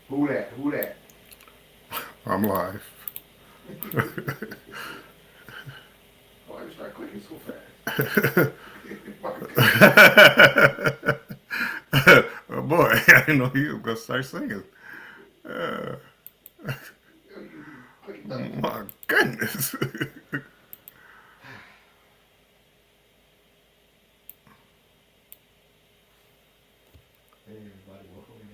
Who that? Who that? I'm live. Why you start clicking so fast? My goodness. Oh boy, I didn't know you were gonna start singing. Uh, You clicking buttons. my goodness. Hey everybody, welcome in.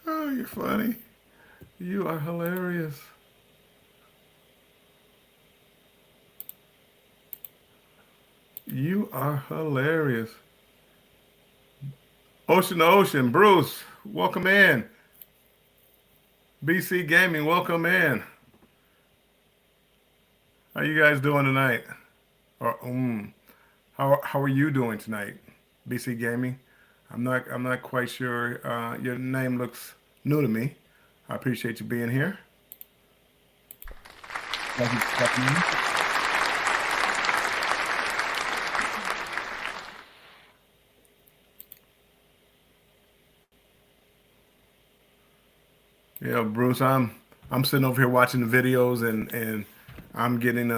Oh, you're funny. You are hilarious. You are hilarious. Ocean to Ocean, Bruce, welcome in. BC Gaming, welcome in. How you guys doing tonight? Or, how are you doing tonight? BC Gaming. I'm not quite sure. Your name looks new to me. I appreciate you being here. Thank you for stepping in. Yeah, Bruce. I'm sitting over here watching the videos and I'm getting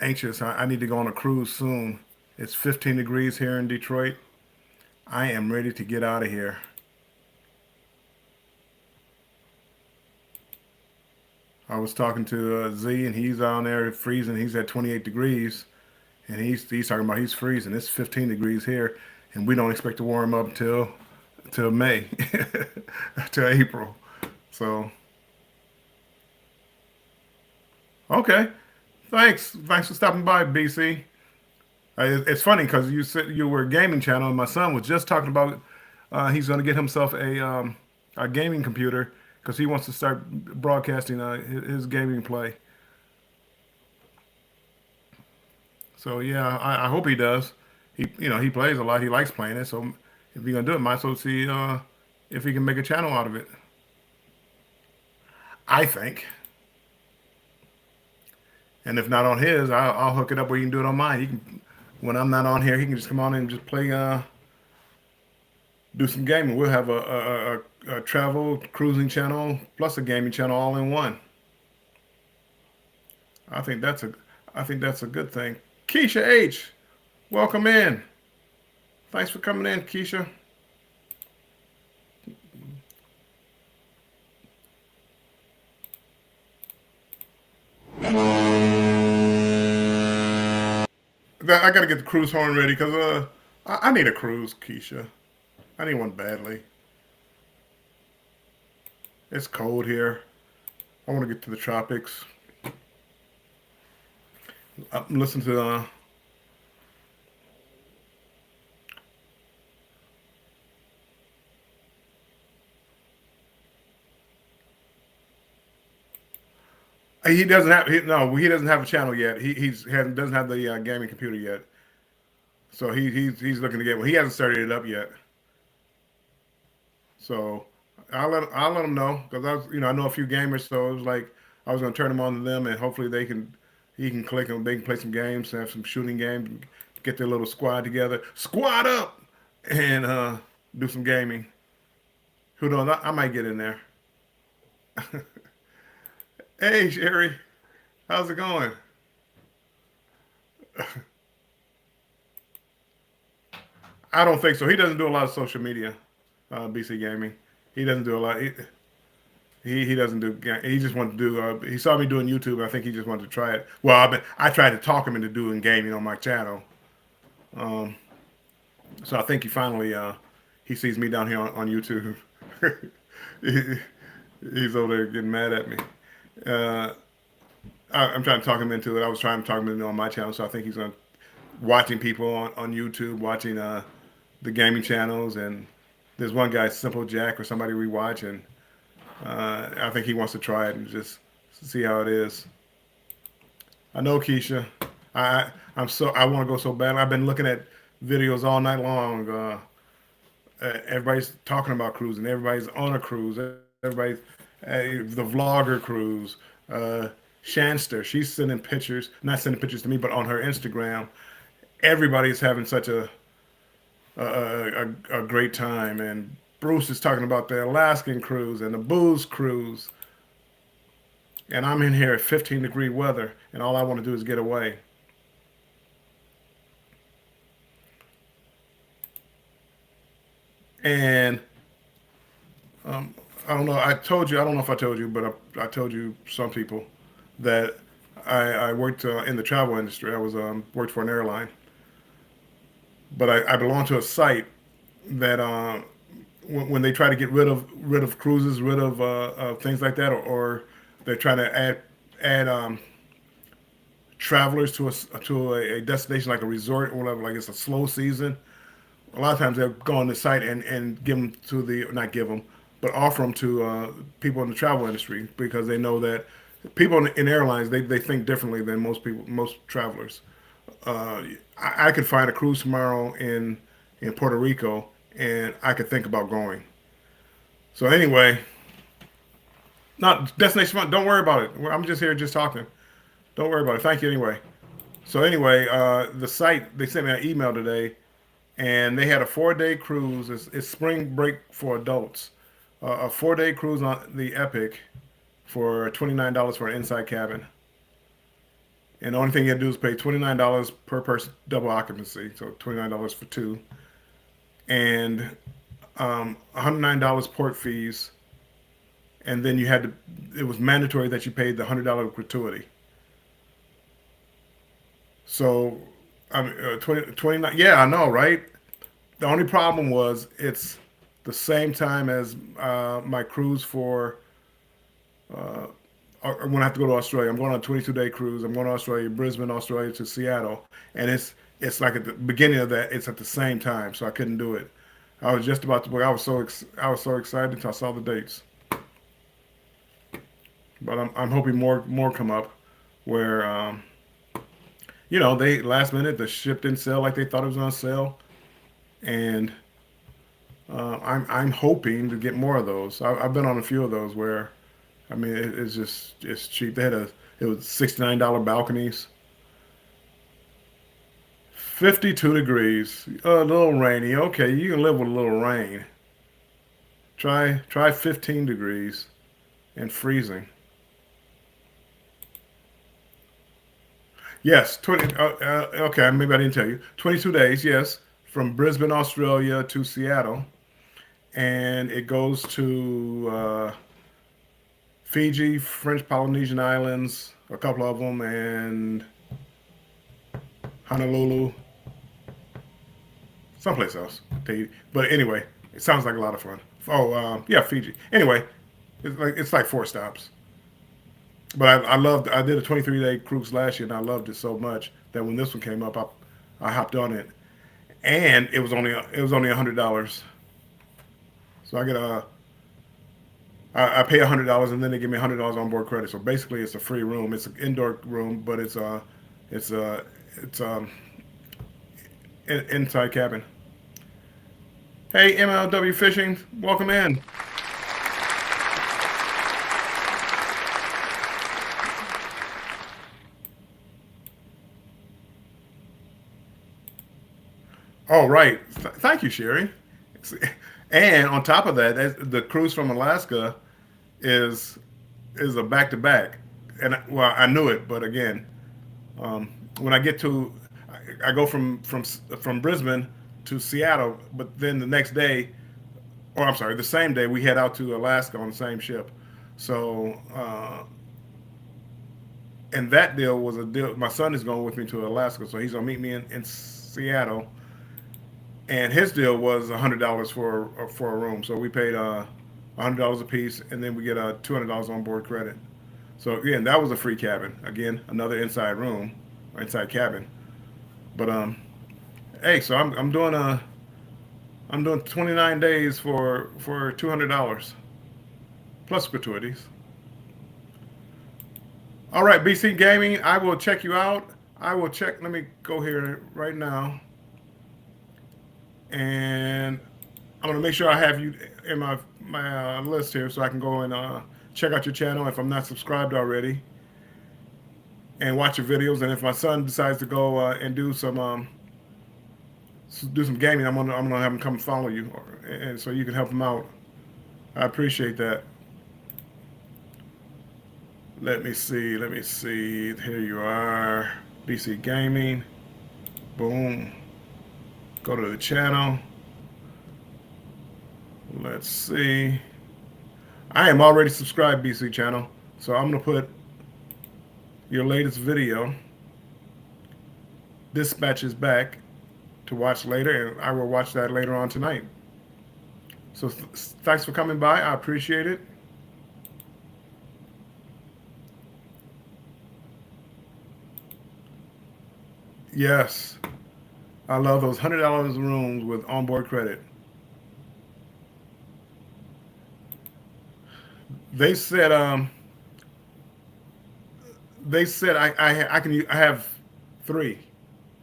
anxious. I need to go on a cruise soon. It's 15 degrees here in Detroit. I am ready to get out of here. I was talking to Z and he's down there freezing. He's at 28 degrees and he's talking about he's freezing. It's 15 degrees here and we don't expect to warm up till May, till April. So okay, thanks for stopping by, BC. It's funny because you said you were a gaming channel, and my son was just talking about he's going to get himself a gaming computer because he wants to start broadcasting his gaming play. So yeah, I hope he does. He plays a lot. He likes playing it. So if he's gonna do it, might as well see if he can make a channel out of it. I think. And if not on his, I'll hook it up where you can do it on mine. He can, when I'm not on here, he can just come on and just play, do some gaming. We'll have a travel cruising channel plus a gaming channel all in one. I think that's a, I think that's a good thing. Keisha H, welcome in. Thanks for coming in, Keisha. I got to get the cruise horn ready because I need a cruise, Keisha. I need one badly. It's cold here. I want to get to the tropics. Listen to he doesn't have no, he doesn't have a channel yet. Doesn't have the gaming computer yet. So he's looking to get one. He hasn't started it up yet. So I'll let him know because I know a few gamers. So it was like I was gonna turn him on to them and hopefully he can click them. They can play some games, have some shooting games, get their little squad together, squad up, and do some gaming. Who knows? I might get in there. Hey Sherry, how's it going? I don't think so. He doesn't do a lot of social media. BC Gaming. He doesn't do a lot. He doesn't do. He just wanted to do. He saw me doing YouTube. I think he just wanted to try it. Well, I tried to talk him into doing gaming on my channel. Um, so I think he sees me down here on YouTube. he, he's over there getting mad at me. Uh, I'm trying to talk him into it. I was trying to talk him into on my channel. So I think he's watching people on YouTube, watching the gaming channels, and there's one guy, Simple Jack, or somebody we watch, and I think he wants to try it and just see how it is. I know Keisha. I want to go so bad. I've been looking at videos all night long. Everybody's talking about cruising. Everybody's on a cruise. Everybody's the vlogger cruise. Shanster, she's sending pictures, not sending pictures to me, but on her Instagram. Everybody's having such a great time. And Bruce is talking about the Alaskan cruise and the booze cruise. And I'm in here at 15-degree weather, and all I want to do is get away. And I don't know. I told you. I don't know if I told you, but I told you some people that I worked in the travel industry. I was worked for an airline, but I belong to a site that when they try to get rid of cruises, rid of things like that, or they're trying to add travelers to a destination like a resort or whatever, like it's a slow season. A lot of times they'll go on the site and give them to the not give them, but offer them to people in the travel industry because they know that people in airlines they think differently than most travelers. I could find a cruise tomorrow in Puerto Rico, and I could think about going. So anyway, not destination fun. Don't worry about it. I'm just here just talking. Don't worry about it. Thank you anyway. So anyway, the site they sent me an email today, and they had a 4-day cruise. It's spring break for adults. A 4-day cruise on the Epic for $29 for an inside cabin. And the only thing you have to do is pay $29 per person, double occupancy, so $29 for two, and $109 port fees. And then you had to, it was mandatory that you paid the $100 gratuity. So, I mean, 29, yeah, I know, right? The only problem was it's the same time as my cruise for when I have to go to Australia. I'm going on a 22-day cruise. I'm going to Australia, Brisbane, Australia to Seattle, and it's like at the beginning of that. It's at the same time, so I couldn't do it. I was just about to book. I was so excited until I saw the dates. But I'm hoping more come up where they last minute the ship didn't sell like they thought it was going to sell, and I'm hoping to get more of those. I've been on a few of those where, I mean, it's cheap. It was $69 balconies, 52 degrees, a little rainy. Okay, you can live with a little rain. Try 15 degrees and freezing. Yes, 20. Okay, maybe I didn't tell you. 22 days, yes, from Brisbane, Australia to Seattle, and it goes to Fiji, French Polynesian Islands, a couple of them, and Honolulu, someplace else. But anyway, it sounds like a lot of fun. Oh, yeah, Fiji. Anyway, it's like 4 stops. But I did a 23-day cruise last year, and I loved it so much that when this one came up, I hopped on it, and it was only $100. So I pay $100, and then they give me $100 on board credit. So basically, it's a free room. It's an indoor room, but it's inside cabin. Hey, MLW Fishing, welcome in. Oh, right. Thank you, Sherry. And on top of that, the cruise from Alaska is a back to back. And well, I knew it, but again, when I get to, I go from Brisbane to Seattle, but then the next day, or I'm sorry, the same day, we head out to Alaska on the same ship. So, and that deal was a deal. My son is going with me to Alaska, so he's gonna meet me in Seattle. And his deal was $100 for a room. So we paid $100 a piece, and then we get $200 on board credit. So again, that was a free cabin. Again, another inside room or inside cabin. But hey, so I'm doing 29 days for $200 plus gratuities. All right, BC Gaming, I will check you out. I will check. Let me go here right now. And I'm gonna make sure I have you in my list here so I can go and check out your channel if I'm not subscribed already. and watch your videos. And if my son decides to go and do some gaming, I'm gonna have him come follow you, and so you can help him out. I appreciate that. Let me see. Here you are, BC Gaming. Boom. Go to the channel. Let's see. I am already subscribed, BC channel, so I'm gonna put your latest video. Dispatch is back to watch later, and I will watch that later on tonight. So thanks for coming by. I appreciate it. Yes, I love those $100 rooms with onboard credit. They said I have 3.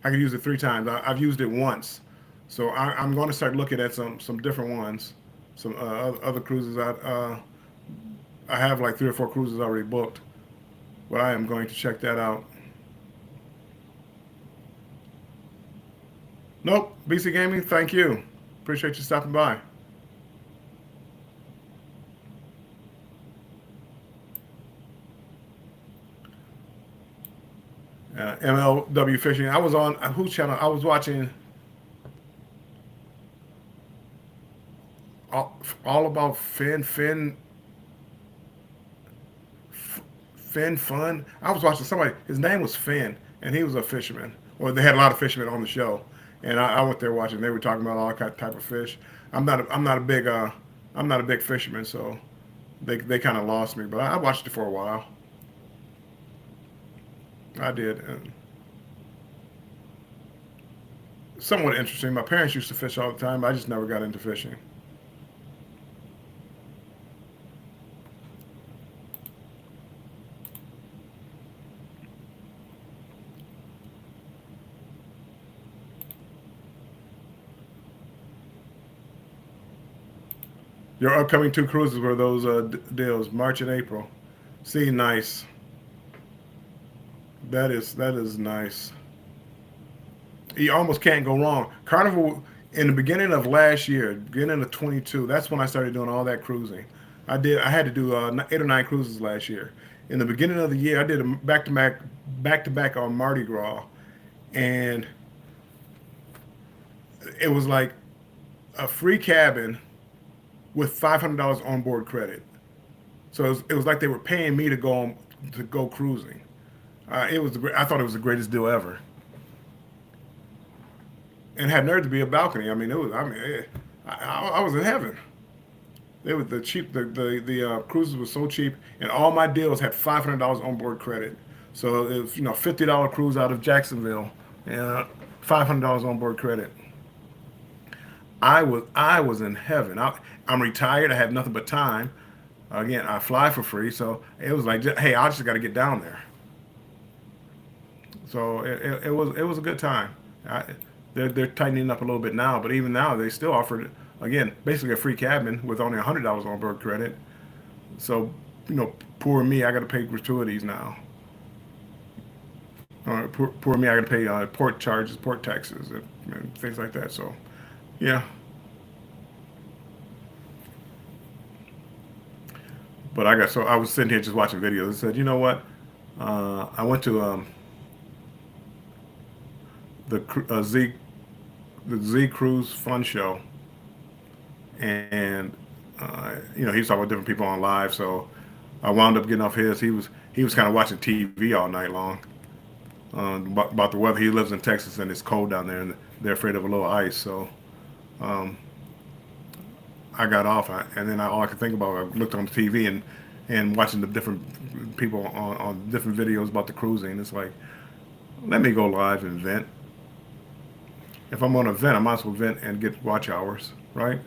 I can use it 3 times. I've used it once, so I'm going to start looking at some different ones, some other cruises. I have like 3 or 4 cruises already booked, but I am going to check that out. Nope, BC Gaming, thank you. Appreciate you stopping by. MLW Fishing. I was on whose channel? I was watching all about Finn Fun. I was watching somebody. His name was Finn, and he was a fisherman. Or they had a lot of fishermen on the show, and I went there watching. They were talking about all type of fish. I'm not a big fisherman, so they kind of lost me. But I watched it for a while. I did. And somewhat interesting. My parents used to fish all the time, but I just never got into fishing. Your upcoming 2 cruises were those deals, March and April. See, nice. That is nice. You almost can't go wrong. Carnival, in the beginning of last year, beginning of 22, that's when I started doing all that cruising. I had to do 8 or 9 cruises last year. In the beginning of the year, I did a back to back on Mardi Gras, and it was like a free cabin with $500 onboard credit. So it was like they were paying me to go cruising. I thought it was the greatest deal ever, and had nerve to be a balcony. I mean, I was in heaven. They were the cheap. The cruises were so cheap, and all my deals had $500 onboard credit. So it was $50 cruise out of Jacksonville, and $500 onboard credit. I was in heaven. I'm retired. I had nothing but time. Again, I fly for free, so it was like, hey, I just got to get down there. So it was a good time. They're tightening up a little bit now, but even now they still offered, again, basically a free cabin with only $100 on board credit. So poor me, I got to pay gratuities now. Poor me, I got to pay port charges, port taxes, and things like that. So yeah. But I was sitting here just watching videos and said, you know what? I went to the Z Cruise Fun Show, and he was talking with different people on live, so I wound up getting off his. He was kind of watching TV all night long about the weather. He lives in Texas, and it's cold down there, and they're afraid of a little ice. So I got off, and then all I could think about, I looked on the TV and watching the different people on different videos about the cruising. It's like, let me go live and vent. If I'm on a vent, I might as well vent and get watch hours, right?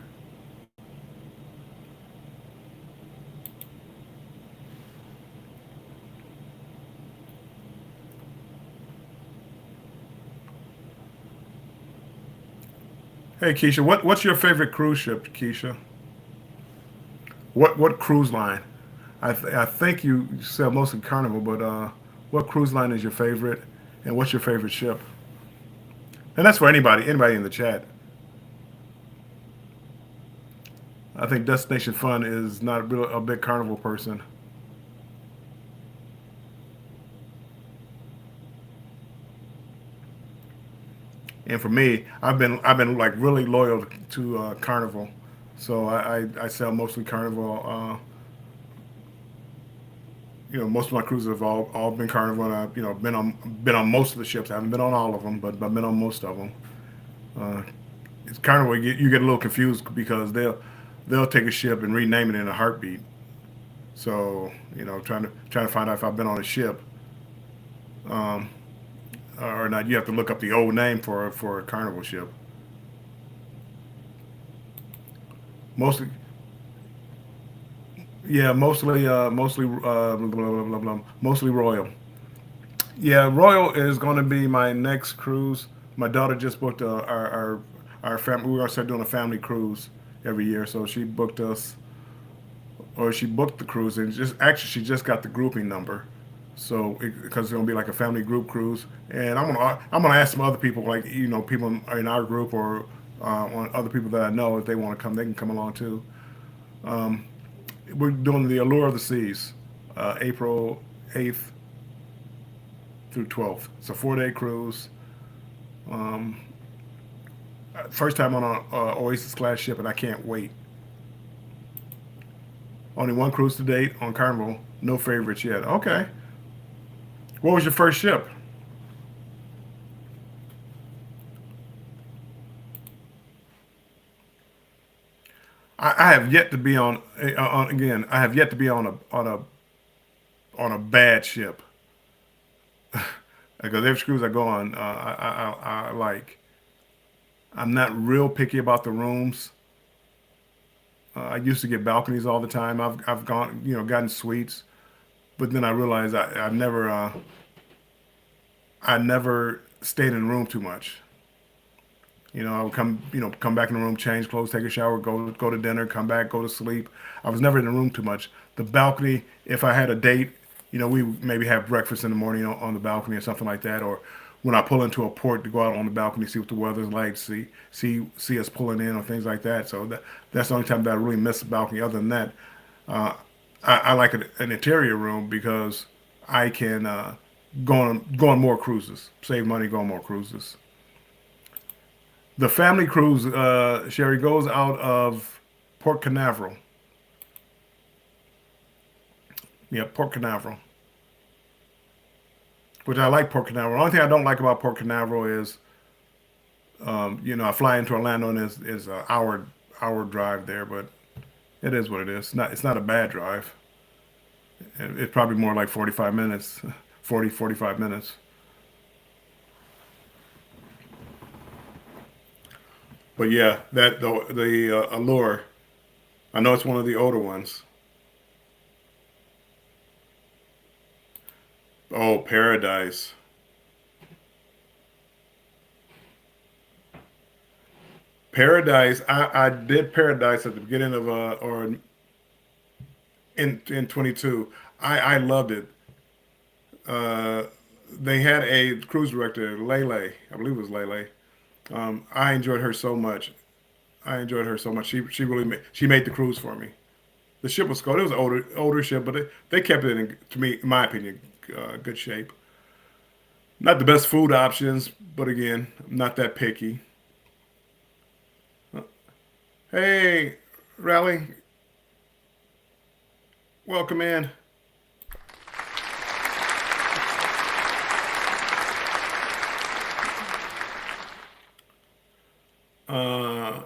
Hey Keisha, what's your favorite cruise ship, Keisha? What cruise line? I think you said mostly Carnival, but What cruise line is your favorite, and what's your favorite ship? And that's for anybody in the chat. I think Destination Fun is not really a big Carnival person. And for me, I've been like really loyal to Carnival, so I sell mostly Carnival. Most of my cruises have all been Carnival, and I've been on most of the ships. I haven't been on all of them, but I've been on most of them. Uh, it's Carnival. You get a little confused because they'll take a ship and rename it in a heartbeat. So trying to find out if I've been on a ship um, or not. You have to look up the old name for a Carnival ship. Mostly, yeah, mostly Royal. Yeah, Royal is going to be my next cruise. My daughter just booked our family. We're going to start doing a family cruise every year, so she booked us, or she booked the cruise, and she just got the grouping number. So because it's going to be like a family group cruise, and I'm gonna ask some other people, like people in our group, or other people that I know, if they want to come, they can come along too. Um, we're doing the Allure of the Seas, April 8th through 12th. It's a 4-day cruise. Um, First time on a Oasis class ship, and I can't wait. Only one cruise to date on Carnival. No favorites yet. Okay. What was your first ship? I have yet to be on again. I have yet to be on a bad ship. Because every cruise I go on, I like. I'm not real picky about the rooms. I used to get balconies all the time. I've gone gotten suites, but then I realized I never stayed in the room too much. I would come back in the room, change clothes, take a shower, go to dinner, come back, go to sleep. I was never in the room too much. The balcony, if I had a date, we maybe have breakfast in the morning on the balcony or something like that, or when I pull into a port to go out on the balcony, see what the weather's like, see us pulling in or things like that. So that's the only time that I really miss the balcony. Other than that, uh, I like an interior room because I can go on more cruises, save money, go on more cruises. The family cruise, Sherry, goes out of Port Canaveral. Yeah, Port Canaveral, which I like Port Canaveral. The only thing I don't like about Port Canaveral is, I fly into Orlando, and is an hour drive there, but it is what it is. It's not a bad drive. It's probably more like 45 minutes, 45 minutes. But yeah, the Allure. I know it's one of the older ones. Oh, Paradise. Paradise. I did Paradise at the beginning of or in 22. I loved it. Uh, they had a cruise director, Lele. I believe it was Lele. I enjoyed her so much. I enjoyed her so much. She really she made the cruise for me. The ship was cool. It was an older ship, but they kept it in, to me, in my opinion, good shape. Not the best food options, but again, I'm not that picky. Uh, Hey, Rally, welcome in. Uh,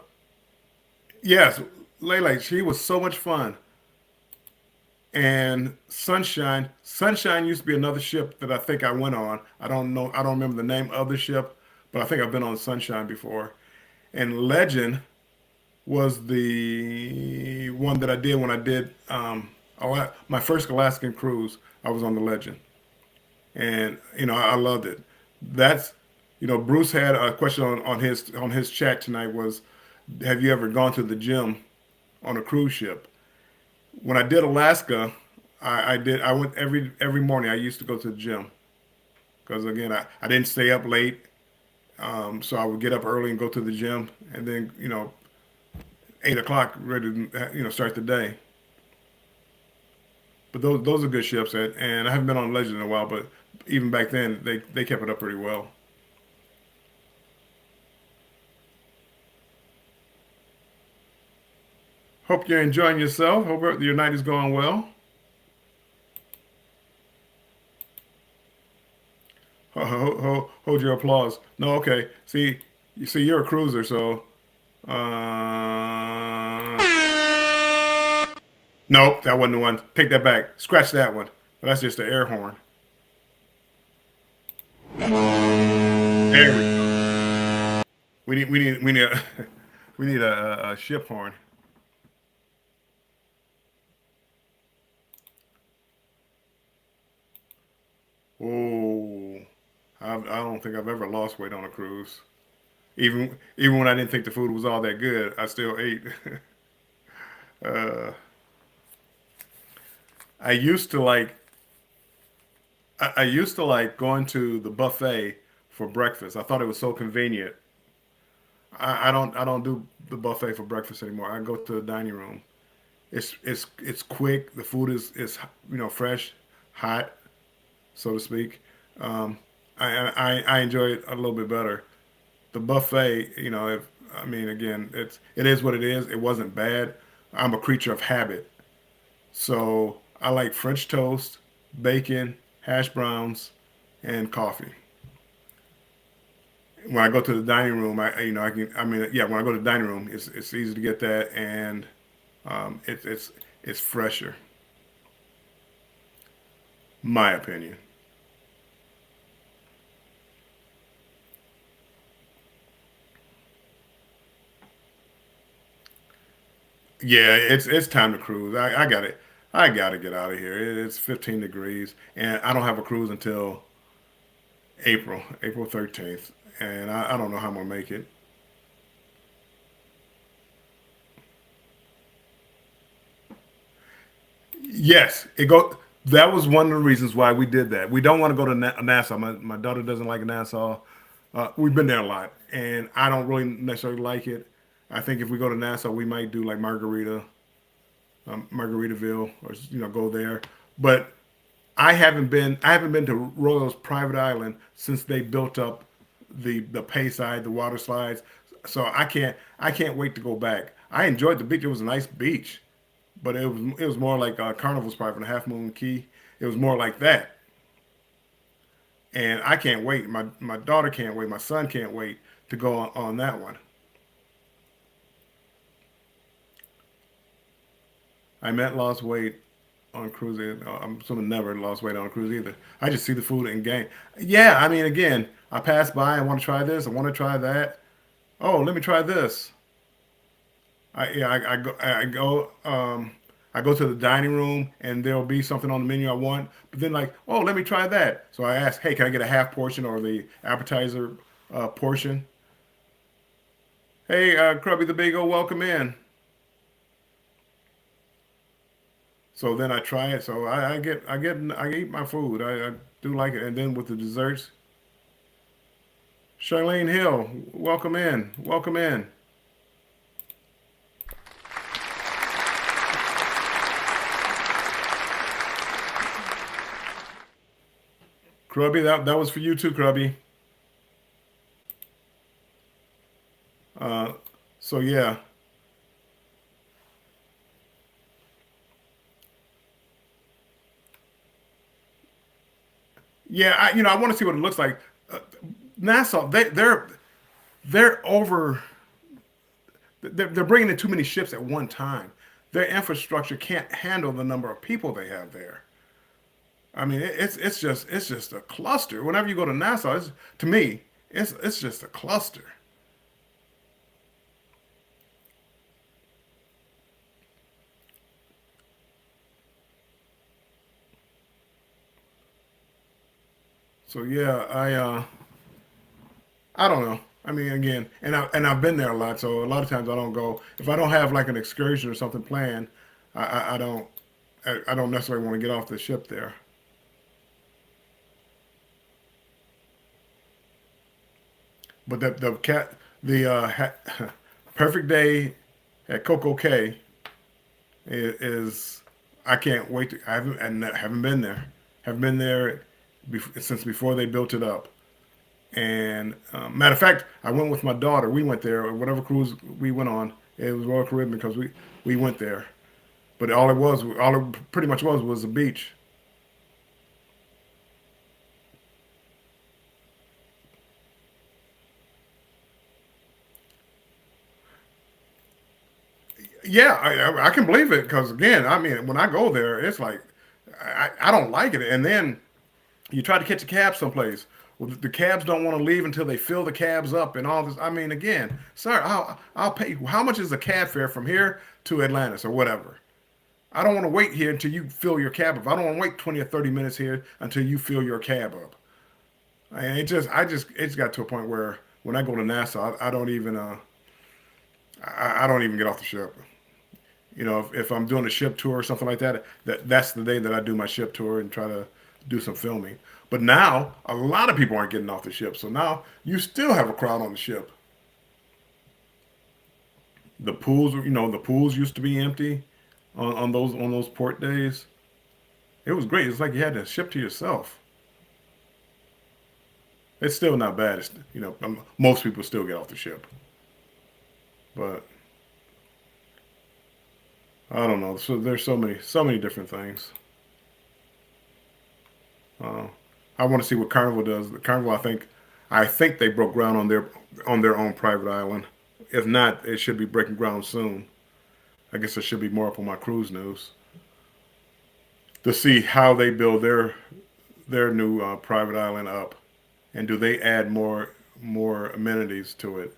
yes, Lele, she was so much fun. And Sunshine used to be another ship that I think I went on. I don't know, I don't remember the name of the ship, but I think I've been on Sunshine before. And Legend was the one that I did when I did my first Alaskan cruise. I was on the Legend, and I loved it. That's Bruce had a question on his chat tonight was, have you ever gone to the gym on a cruise ship? When I did Alaska, I did. I went every morning. I used to go to the gym because again, I didn't stay up late. So I would get up early and go to the gym, and then 8 o'clock ready to start the day. But those are good ships, and I haven't been on Legend in a while. But even back then, they kept it up pretty well. Hope you're enjoying yourself. Hope your night is going well. Hold your applause. No, okay. See, you see, you're a cruiser, so nope, that wasn't the one. Take that back. Scratch that one. That's just the air horn. There we go. We need we need a ship horn. Oh, I don't think I've ever lost weight on a cruise. Even when I didn't think the food was all that good, I still ate. uh, I used to like I used to like going to the buffet for breakfast. I thought it was so convenient. I don't do the buffet for breakfast anymore. I go to the dining room. It's quick. The food is fresh, hot, so to speak. Um, I enjoy it a little bit better. The buffet, if I mean again, it is what it is. It wasn't bad. I'm a creature of habit, so I like French toast, bacon, hash browns, and coffee. When I go to the dining room, I can I mean yeah, when I go to the dining room, it's easy to get that, and it's fresher, my opinion. Yeah, it's time to cruise. I got it. I got to get out of here. It's 15 degrees, and I don't have a cruise until April 13th, and I don't know how I'm gonna make it. Yes, it go. That was one of the reasons why we did that. We don't want to go to Nassau. My daughter doesn't like Nassau. We've been there a lot, and I don't really necessarily like it. I think if we go to Nassau, we might do like Margaritaville, or go there. But I haven't been to Royal's private island since they built up the pay side, the water slides. So I can't wait to go back. I enjoyed the beach. It was a nice beach, but it was more like Carnival's Private and Half Moon Key. It was more like that, and I can't wait. My daughter can't wait. My son can't wait to go on that one. I meant lost weight on cruise. I'm assuming never lost weight on a cruise either. I just see the food and gain. Yeah, I mean, again, I pass by. I want to try this. I want to try that. Oh, let me try this. I go to the dining room and there'll be something on the menu I want. But then like, oh, let me try that. So I ask, hey, can I get a half portion or the appetizer portion? Hey, Krubby the Beagle, welcome in. So then I try it. So I eat my food. I do like it. And then with the desserts, Charlene Hill, welcome in. Welcome in. Krubby, that was for you too, Krubby. Uh, so yeah, yeah. I want to see what it looks like. Uh, Nassau, they're over. They're bringing in too many ships at one time. Their infrastructure can't handle the number of people they have there. I mean, it's just a cluster. Whenever you go to Nassau, to me, it's just a cluster. So yeah, I don't know. I mean, again, and I've been there a lot, so a lot of times I don't go if I don't have like an excursion or something planned. I don't I don't necessarily want to get off the ship there. But the perfect day at Coco Cay is I can't wait to. I haven't been there. Haven't been there since before they built it up. And matter of fact, I went with my daughter. We went there. Whatever cruise we went on, it was Royal Caribbean because we went there. But all it pretty much was the beach. Yeah, I can believe it because again, I mean, when I go there, it's like I don't like it. And then you try to catch a cab someplace. Well, the cabs don't want to leave until they fill the cabs up and all this. I mean, again, sir, I'll pay. How much is the cab fare from here to Atlantis or whatever? I don't want to wait here until you fill your cab up. I don't want to wait 20 or 30 minutes here until you fill your cab up. And it's got to a point where when I go to Nassau, I don't even I don't even get off the ship. You know, if I'm doing a ship tour or something like that, that's the day that I do my ship tour and try to do some filming. But now a lot of people aren't getting off the ship, so now you still have a crowd on the ship. The pools used to be empty on those port days. It was great. It's like you had the ship to yourself. It's still not bad. Most people still get off the ship, but I don't know. So there's so many different things. Uh, I want to see what Carnival does. The Carnival, I think they broke ground on their own private island. If not, it should be breaking ground soon. I guess there should be more up on my cruise news to see how they build their new private island up, and do they add more amenities to it?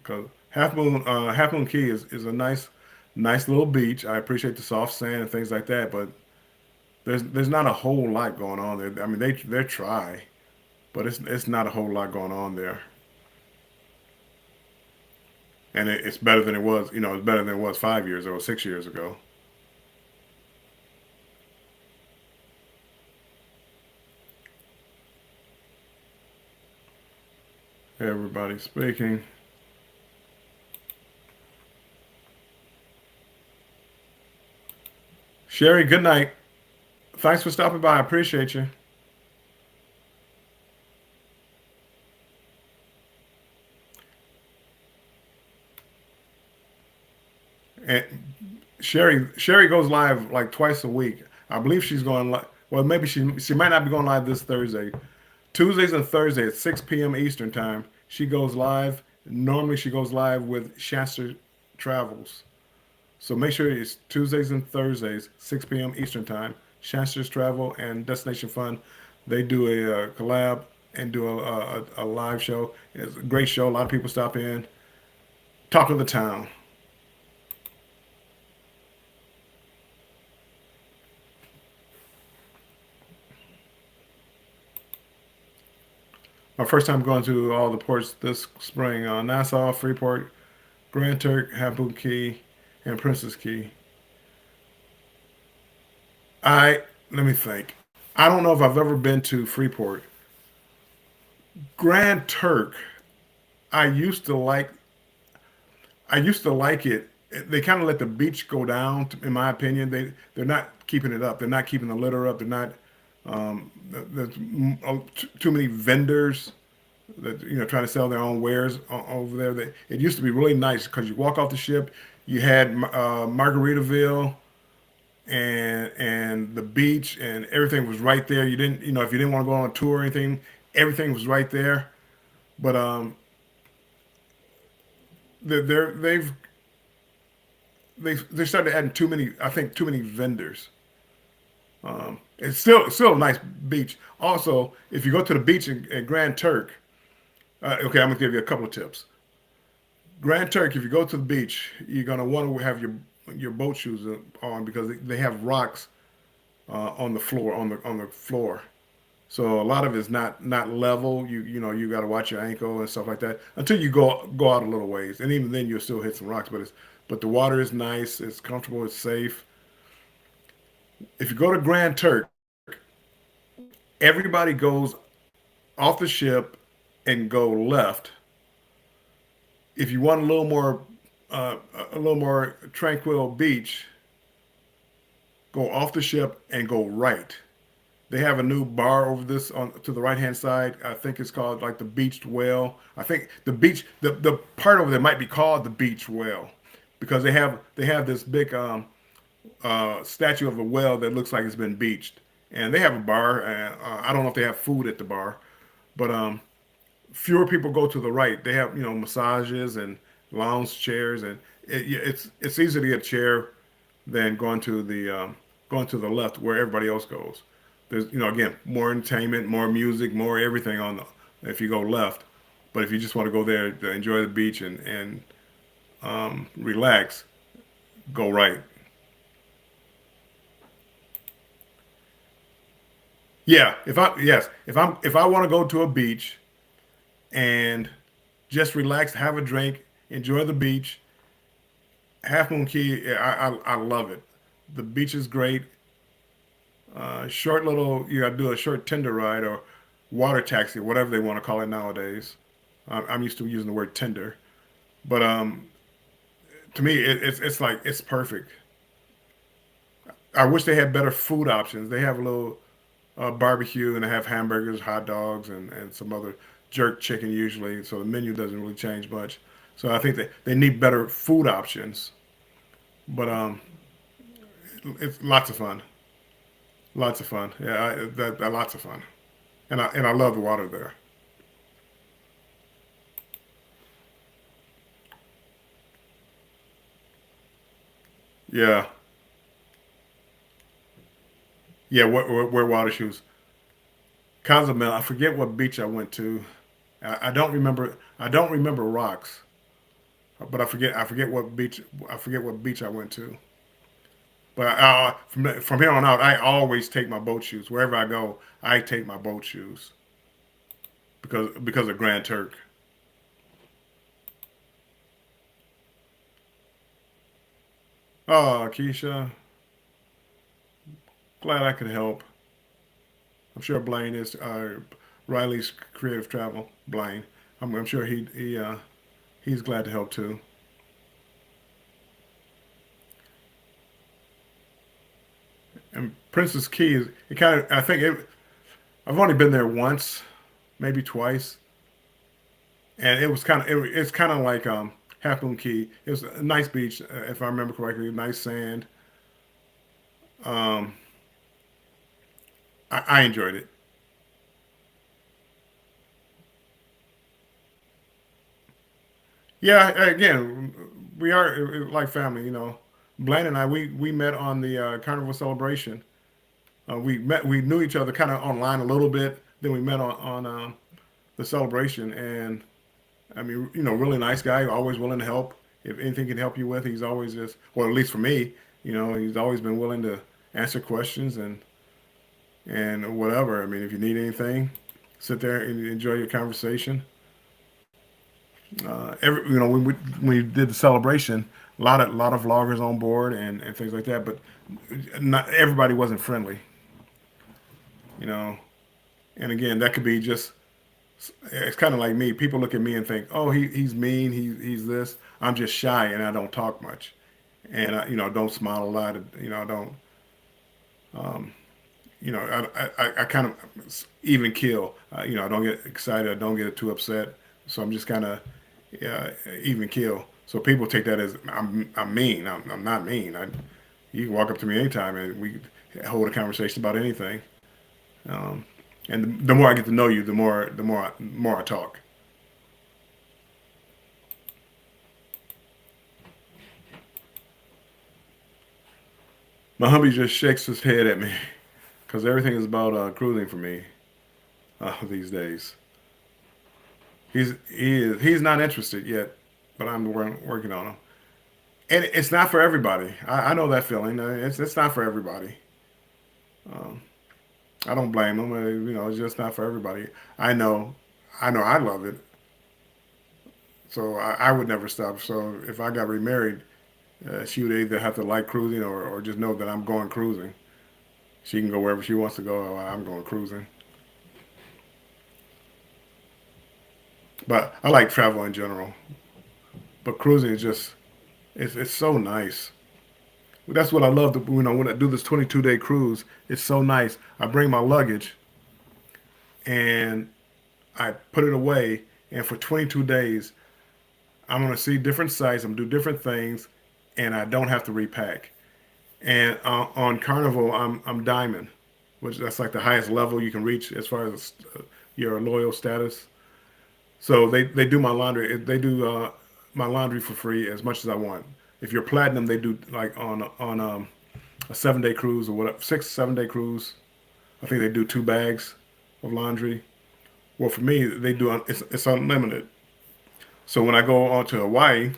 Because Half Moon Key is a nice little beach. I appreciate the soft sand and things like that, but there's not a whole lot going on there. I mean, they try, but it's not a whole lot going on there, and it's better than it was. It's better than it was 5 years or 6 years ago. Everybody speaking. Sherry, good night. Thanks for stopping by. I appreciate you. And Sherry goes live like twice a week. I believe she's going live. Well, maybe she might not be going live this Thursday. Tuesdays and Thursdays at 6 p.m. Eastern time. She goes live. Normally she goes live with Shasta Travels. So make sure it's Tuesdays and Thursdays, 6 p.m. Eastern time. Shaster's Travel and Destination Fun, they do a collab and do a live show. It's a great show. A lot of people stop in, talk of the town. My first time going to all the ports this spring: Nassau, Freeport, Grand Turk, Habu Key, and Princess Key. I Let me think. I don't know if I've ever been to Freeport. Grand Turk. I used to like. I used to like it. They kind of let the beach go down. In my opinion, they're not keeping it up. They're not keeping the litter up. They're not. There's too many vendors that trying to sell their own wares over there. It used to be really nice because you walk off the ship, you had Margaritaville and the beach and everything was right there. You didn't, if you didn't want to go on a tour or anything, everything was right there. But they've they started adding too many. I think too many vendors. It's still a nice beach. Also, if you go to the beach at Grand Turk, okay, I'm gonna give you a couple of tips. Grand Turk, if you go to the beach, you're gonna want to have your boat shoes on because they have rocks on the floor on the floor. So a lot of it's not level. You got to watch your ankle and stuff like that until you go out a little ways, and even then you'll still hit some rocks. But the water is nice. It's comfortable. It's safe. If you go to Grand Turk, everybody goes off the ship and go left. If you want uh, a little more tranquil beach, go off the ship and go right. They have a new bar over this on to the right hand side. I think it's called like the Beached Whale. I think the part over there might be called the Beach Whale because they have this big statue of a whale that looks like it's been beached, and they have a bar. I don't know if they have food at the bar, but fewer people go to the right. They have massages and lounge chairs, and it's easier to get a chair than going to the left where everybody else goes. There's again more entertainment, more music, more everything on the if you go left. But if you just want to go there to enjoy the beach and relax, go right. Yeah, if I want to go to a beach and just relax, have a drink, enjoy the beach, Half Moon Key, yeah, I love it. The beach is great. Short little, you got to do a short tender ride or water taxi, whatever they want to call it nowadays. I'm used to using the word tender, but to me, it's like it's perfect. I wish they had better food options. They have a little barbecue and they have hamburgers, hot dogs, and some other jerk chicken usually. So the menu doesn't really change much. So I think they need better food options. But it's lots of fun. Lots of fun. Yeah, that lots of fun. And I love the water there. Yeah, yeah. Wear water shoes. Cozumel. I forget what beach I went to. I don't remember. I don't remember rocks, but I forget what beach. I forget what beach I went to. But from here on out, I always take my boat shoes wherever I go. I take my boat shoes because of Grand Turk. Oh, Keisha, glad I could help. I'm sure Blaine is Riley's creative travel. Blaine, I'm sure he's glad to help too. And Princess Key is it kind of I think it, I've only been there once, maybe twice, and it was it's kind of like Half Moon Key. It was a nice beach, if I remember correctly, nice sand. Um, I enjoyed it. Yeah, again, we are like family. Blaine and I we met on the Carnival celebration. We knew each other kind of online a little bit. Then we met on the celebration, and I mean, really nice guy, always willing to help. If anything can help you with, he's always just, well, at least for me, he's always been willing to answer questions and whatever. I mean, if you need anything, sit there and enjoy your conversation. When we did the celebration, a lot of vloggers on board and things like that, but not everybody wasn't friendly, you know. And again, that could be just it's kind of like me. People look at me and think, "Oh, he's mean. He's this." I'm just shy and I don't talk much, and don't smile a lot. I don't. Um, I kind of even kill. I don't get excited. I don't get too upset. So I'm just kind of even kill. So people take that as I'm mean. I'm not mean. You can walk up to me anytime and we hold a conversation about anything. Um, and the more I get to know you, the more I talk. My hubby just shakes his head at me because everything is about cruising for me these days. He's not interested yet, but I'm working on him. And it's not for everybody. I know that feeling. It's not for everybody. Um, I don't blame him. It's just not for everybody. I know, I know I love it. So I would never stop. So if I got remarried, she would either have to like cruising or just know that I'm going cruising. She can go wherever she wants to go. I'm going cruising. But I like travel in general. But cruising is just it's so nice. That's what I love. When I do this 22-day cruise, it's so nice. I bring my luggage and I put it away, and for 22 days, I'm gonna see different sites. I'm gonna do different things, and I don't have to repack. And on Carnival, I'm Diamond, which that's like the highest level you can reach as far as your loyal status. So they do my laundry. They do my laundry for free as much as I want. If you're platinum, they do like on a 7 day cruise or whatever, 6 7 day cruise. I think they do 2 bags of laundry. Well, for me, they do it's unlimited. So when I go on to Hawaii,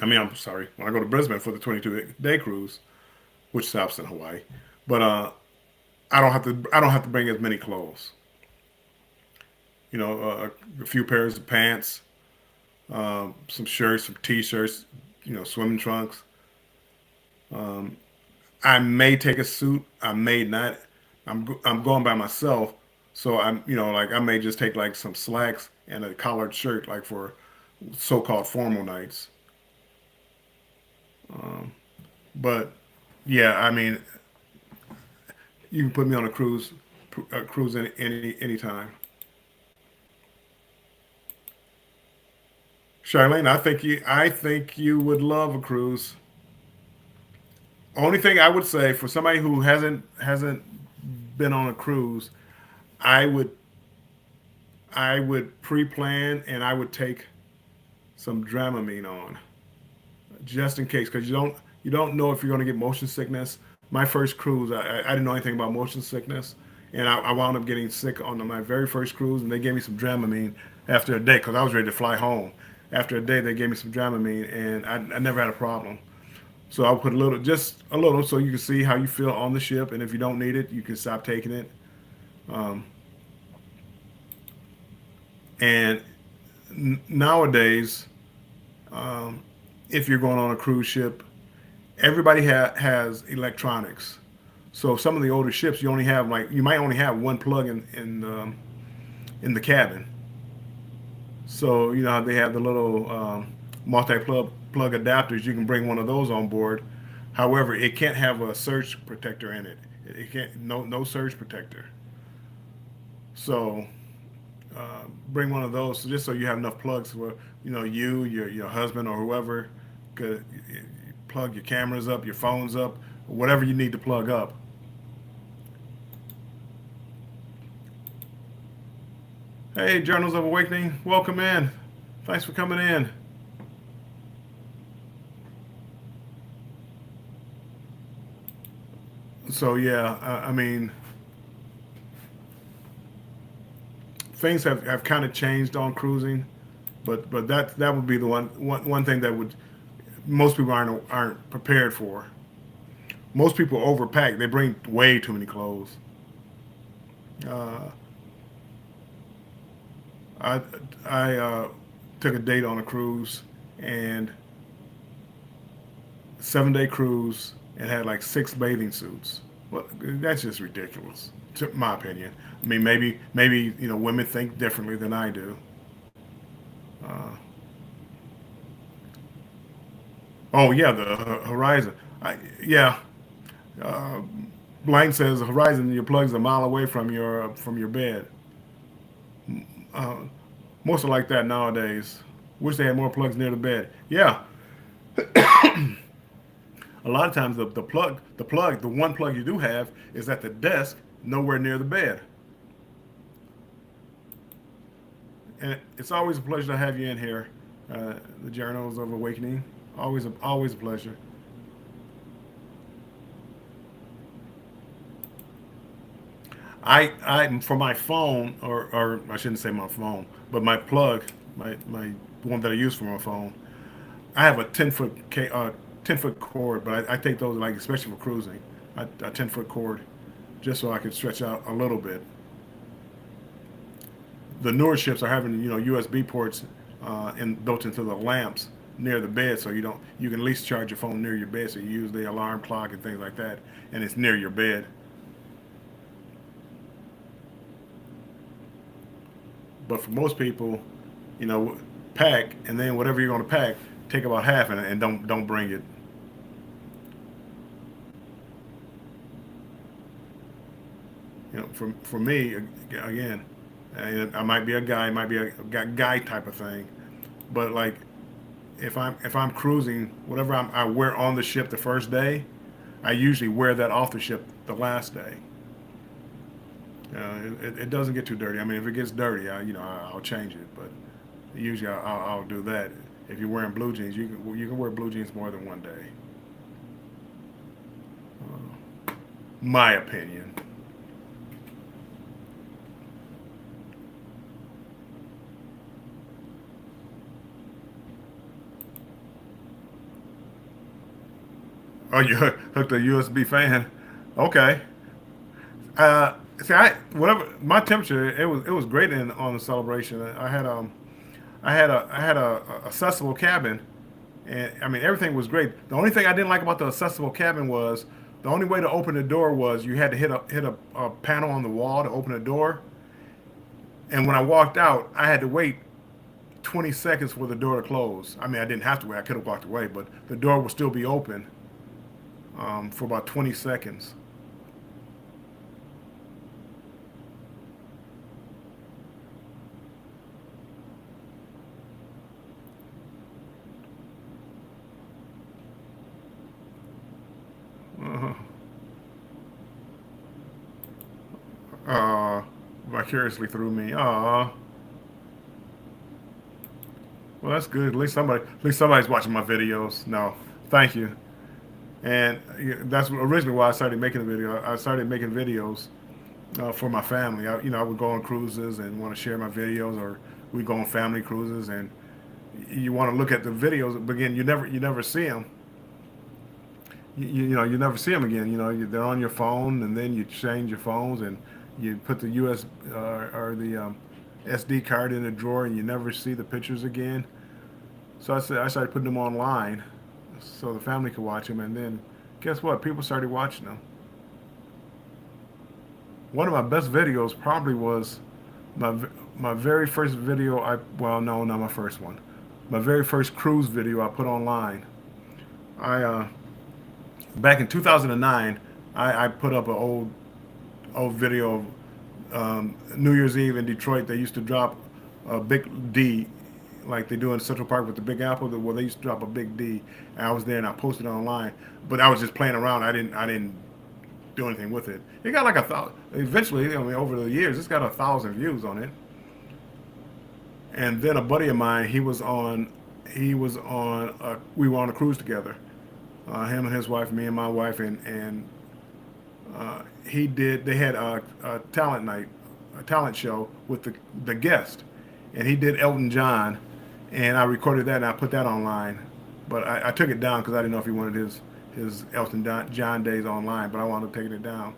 I'm sorry, when I go to Brisbane for the 22-day cruise, which stops in Hawaii, but I don't have to bring as many clothes. A few pairs of pants, some shirts, some t-shirts, swimming trunks. Um, I may take a suit. I may not. I'm going by myself, so like I may just take like some slacks and a collared shirt, like for so-called formal nights. Um, but yeah, I mean, you can put me on a cruise anytime. Charlene, I think you would love a cruise. Only thing I would say for somebody who hasn't been on a cruise, I would I would pre-plan and I would take some Dramamine on just in case because you don't know if you're going to get motion sickness. My first cruise, I didn't know anything about motion sickness, and I wound up getting sick on my very first cruise, and they gave me some Dramamine after a day because I was ready to fly home. After a day, they gave me some Dramamine, and I never had a problem. So I'll put a little, just a little, so you can see how you feel on the ship, and if you don't need it, you can stop taking it. Um, and nowadays, um, if you're going on a cruise ship, everybody has electronics. So some of the older ships, you might only have one plug in the cabin. So you know how they have the little multi plug adapters. You can bring one of those on board. However, it can't have a surge protector in it. It can't no surge protector. So bring one of those just so you have enough plugs for your husband or whoever could plug your cameras up, your phones up, whatever you need to plug up. Hey, Journals of Awakening, welcome in. Thanks for coming in. So yeah, I mean, things have kind of changed on cruising, but that would be the one thing that would most people aren't prepared for. Most people overpack. They bring way too many clothes. Uh, I I took a date on a cruise and 7 day cruise and had like 6 bathing suits. Well, that's just ridiculous, to my opinion. I mean, maybe women think differently than I do. Uh, oh yeah, the Horizon. Yeah, uh, Blank says Horizon. Your plug's a mile away from your bed. Uh, Most are like that nowadays. Wish they had more plugs near the bed. Yeah, a lot of times the one plug you do have is at the desk, nowhere near the bed. And it's always a pleasure to have you in here, the Journals of Awakening. Always a pleasure. I for my phone, or I shouldn't say my phone, but my plug, my one that I use for my phone. I have a 10-foot cord, but I take those like especially for cruising. A 10-foot cord, just so I can stretch out a little bit. The newer ships are having USB ports built into the lamps near the bed, so you can at least charge your phone near your bed, so you use the alarm clock and things like that, and it's near your bed. But for most people, you know, pack, and then whatever you're going to pack, take about half and don't bring it. You know, for me, again, I might be a guy, might be a guy type of thing, but like if I'm cruising, whatever I wear on the ship the first day, I usually wear that off the ship the last day. It doesn't get too dirty. I mean, if it gets dirty, I'll change it, but usually I'll do that. If you're wearing blue jeans, you can wear blue jeans more than one day. My opinion. Oh, you hooked a USB fan? Okay. See, whatever my temperature, it was great on the celebration. I had a accessible cabin, and I mean everything was great. The only thing I didn't like about the accessible cabin was the only way to open the door was you had to hit a panel on the wall to open the door. And when I walked out, I had to wait 20 seconds for the door to close. I mean, I didn't have to wait. I could have walked away, but the door would still be open for about 20 seconds. Uh, uh, Vicariously through me. Well, that's good. At least somebody's watching my videos. No, thank you. And that's originally why I started making a video. I started making videos for my family. I would go on cruises and want to share my videos, or we go on family cruises, and you want to look at the videos, but again, you never see them. You never see them again. They're on your phone, and then you change your phones, and you put the US or the SD card in a drawer, and you never see the pictures again. So I started putting them online, so the family could watch them, and then guess what? People started watching them. One of my best videos probably was my my very first video. Well, no, not my first one. My very first cruise video I put online. I Back in 2009, I put up an old video of New Year's Eve in Detroit. They used to drop a big D, like they do in Central Park with the Big Apple. Well, they used to drop a big D, and I was there and I posted it online. But I was just playing around. I didn't do anything with it. It got like 1,000. Eventually, I mean, over the years, it's got 1,000 views on it. And then a buddy of mine, we were on a cruise together. Him and his wife, me and my wife, and they had a talent night, a talent show with the guest, and he did Elton John, and I recorded that and I put that online, but I took it down because I didn't know if he wanted his Elton John days online, but I wound up taking it down.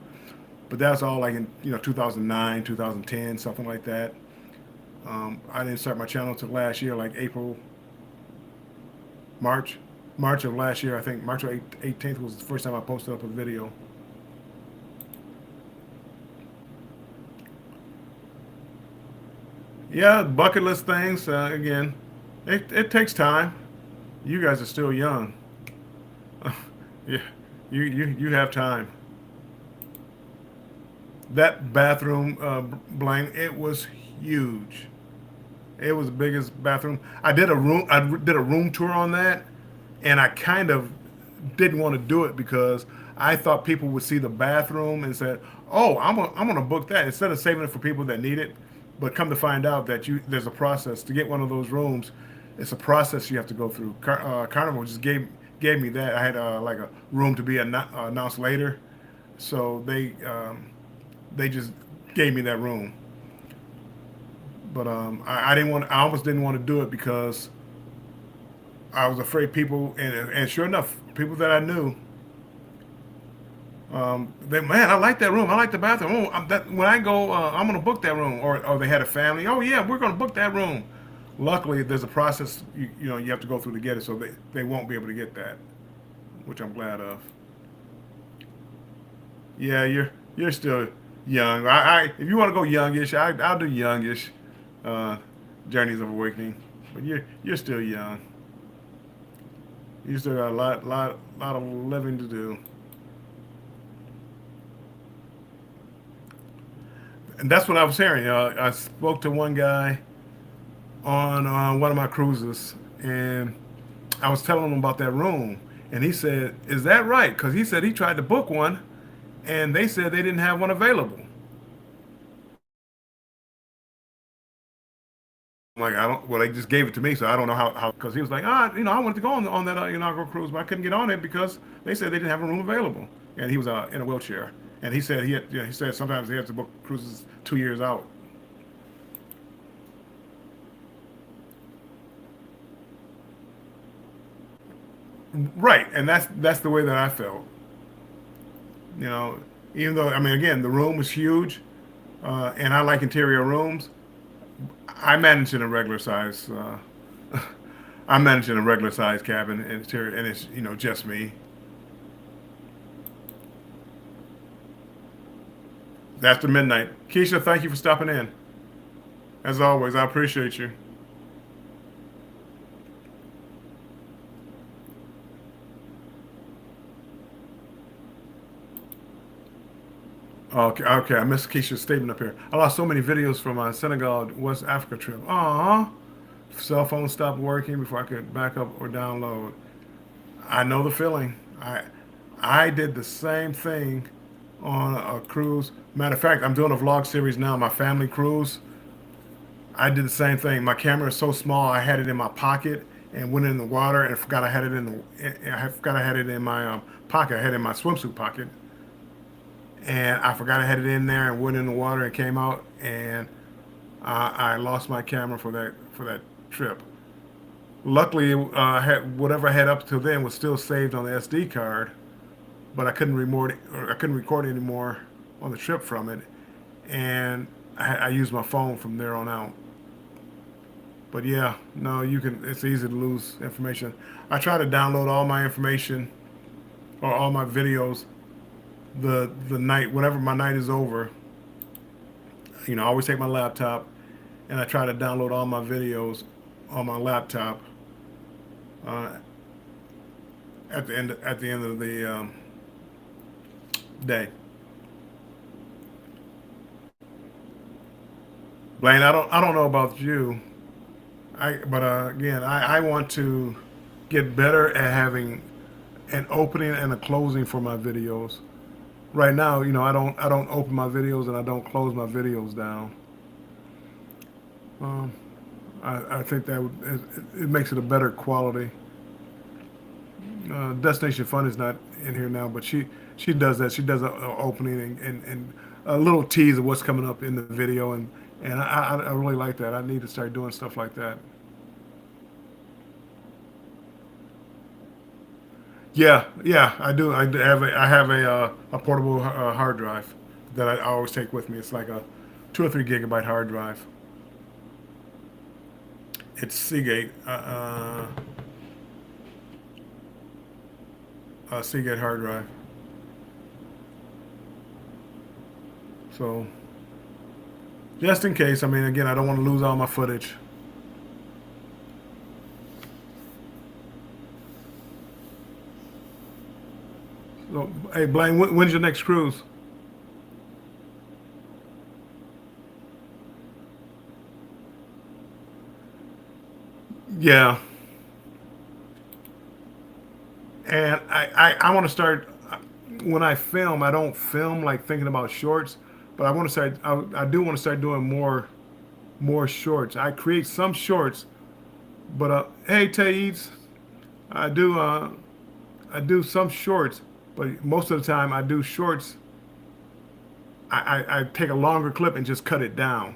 But that's all like in 2009, 2010, something like that. I didn't start my channel until last year, like March. March of last year, I think March 18th was the first time I posted up a video. Yeah, bucket list things. Again, it takes time. You guys are still young. Yeah, you have time. That bathroom, Blaine, it was huge. It was the biggest bathroom. I did a room tour on that, and I kind of didn't want to do it because I thought people would see the bathroom and said, "Oh, I'm gonna book that," instead of saving it for people that need it. But come to find out that there's a process to get one of those rooms. It's a process you have to go through. Carnival just gave me that. I had like a room to be announced later, so they just gave me that room. But I didn't want. I almost didn't want to do it because I was afraid people, and sure enough, people that I knew, man, I like that room. I like the bathroom. Oh, when I go, I'm gonna book that room. Or they had a family. Oh yeah, we're gonna book that room. Luckily, there's a process you have to go through to get it, so they won't be able to get that, which I'm glad of. Yeah, you're still young. If you want to go youngish, I'll do youngish. uh, Journeys of Awakening. But you're still young. You still got a lot of living to do. And that's what I was hearing. I spoke to one guy on one of my cruises, and I was telling him about that room, and he said, "Is that right?" Because he said he tried to book one, and they said they didn't have one available. I'm like, I don't. Well, they just gave it to me, so I don't know how. Because he was like, I wanted to go on that inaugural cruise, but I couldn't get on it because they said they didn't have a room available, and he was in a wheelchair. And he said he said sometimes he has to book cruises 2 years out. Right, and that's the way that I felt. You know, even though I mean, again, the room was huge, and I like interior rooms. I manage in a regular size. I'm managing a regular size cabin interior, and it's just me. After midnight. Keisha, thank you for stopping in. As always, I appreciate you. Okay, okay, I missed Keisha's statement up here. I lost so many videos from my Senegal West Africa trip. Aww. Cell phone stopped working before I could back up or download. I know the feeling. I did the same thing on a cruise. Matter of fact, I'm doing a vlog series now, my family cruise. I did the same thing. My camera is so small, I had it in my pocket and went in the water and forgot I had it I forgot I had it in my pocket. I had it in my swimsuit pocket, and I forgot I had it in there and went in the water and came out, and I lost my camera for that trip. Luckily, whatever I had up to then was still saved on the SD card, but I couldn't record anymore on the trip from it, and I used my phone from there on out. But yeah, no, you can. It's easy to lose information. I try to download all my information or all my videos the night whenever my night is over. I always take my laptop and I try to download all my videos on my laptop uh, at the end of the day. Blaine, I don't know about you. But again, I want to get better at having an opening and a closing for my videos. Right now, I don't open my videos and I don't close my videos down. Um, I think it makes it a better quality. Destination Fun is not in here now, but she does that. She does a opening and a little tease of what's coming up in the video, and I really like that. I need to start doing stuff like that. Yeah, yeah, I do. I have a portable hard drive that I always take with me. It's like a 2 or 3 gigabyte hard drive. It's Seagate, Seagate hard drive. So just in case, I mean, again, I don't want to lose all my footage. So, hey, Blaine, when's your next cruise? Yeah, and I want to start when I film. I don't film like thinking about shorts, but I want to start. I do want to start doing more shorts. I create some shorts, but hey, Taves, I do I do some shorts, but most of the time I do shorts. I take a longer clip and just cut it down.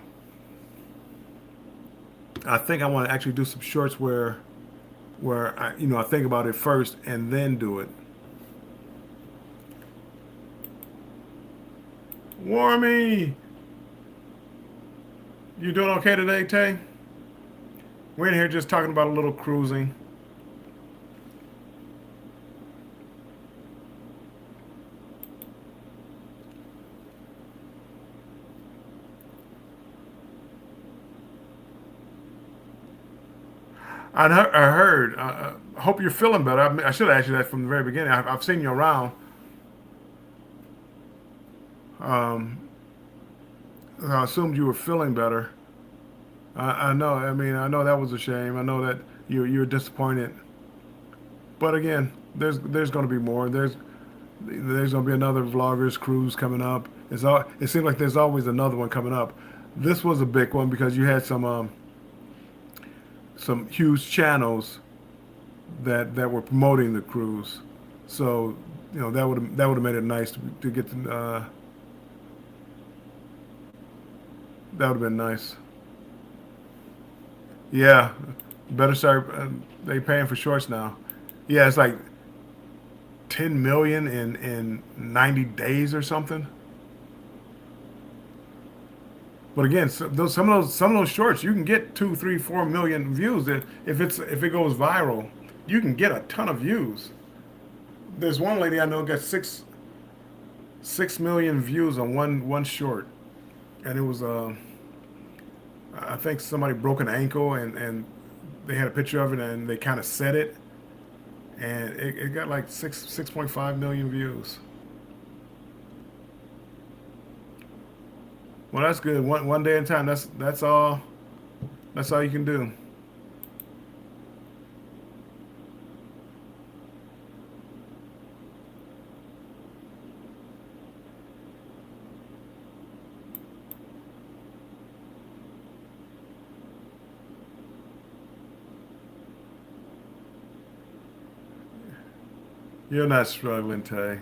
I think I want to actually do some shorts where I think about it first and then do it. Warmy, you doing okay today, Tay? We're in here just talking about a little cruising. I heard. I hope you're feeling better. I should have asked you that from the very beginning. I've seen you around. Um, I assumed you were feeling better. I know. I mean, I know that was a shame. I know that you're disappointed. But again, there's going to be more. There's going to be another vloggers cruise coming up. It seems like there's always another one coming up. This was a big one because you had some huge channels that were promoting the cruise. So that would have made it nice to get to, that would have been nice. Yeah, better start. They paying for shorts now. Yeah, it's like 10 million in 90 days or something. But again, some of those shorts you can get 2, 3, 4 million views. If it goes viral, you can get a ton of views. There's one lady I know got 6 million views on one short, and it was I think somebody broke an ankle and they had a picture of it and they kind of set it and it got like 6.5 million views. Well, that's good. One day in time. That's all. That's all you can do. You're not struggling, Tay.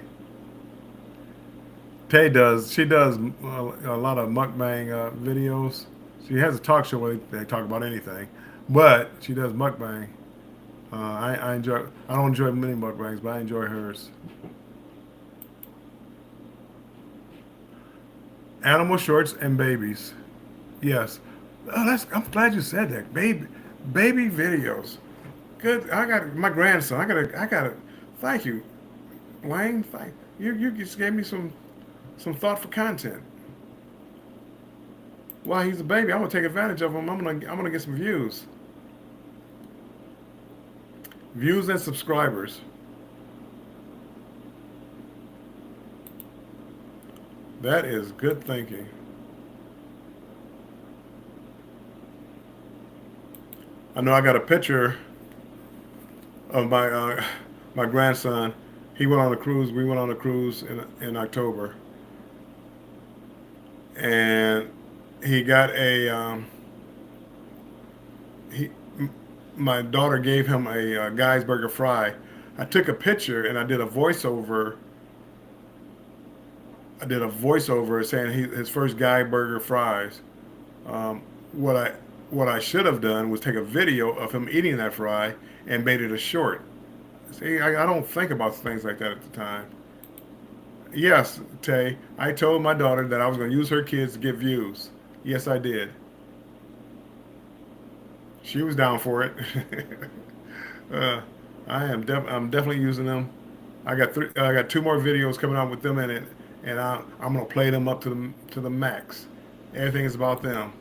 Tay does. She does a lot of mukbang videos. She has a talk show where they talk about anything, but she does mukbang. I enjoy. I don't enjoy many mukbangs, but I enjoy hers. Animal shorts and babies. Yes. Oh, I'm glad you said that. Baby videos. Good. I got my grandson. I got to. Thank you, Wayne. Thank you. You just gave me some thoughtful content. While he's a baby, I'm gonna take advantage of him. I'm gonna get some views and subscribers. That is good thinking. I know I got a picture of my grandson. He went on a cruise. We went on a cruise in October, and he got a he. My daughter gave him a Guy's Burger fry. I took a picture and I did a voiceover saying his first Guy Burger fries. Um, what I should have done was take a video of him eating that fry and made it a short. See, I don't think about things like that at the time. Yes, Tay, I told my daughter that I was going to use her kids to get views. Yes, I did. She was down for it. uh, I'm definitely using them. I got two more videos coming out with them in it, and I'm gonna play them up to the max. Everything is about them.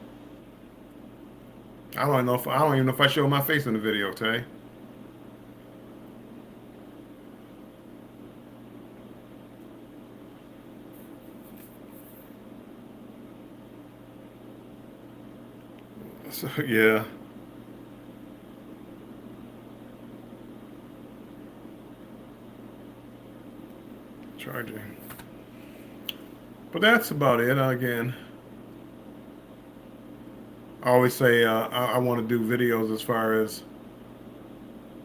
I don't even know if I show my face in the video, Tay. So yeah, charging. But that's about it. Again, I always say I want to do videos as far as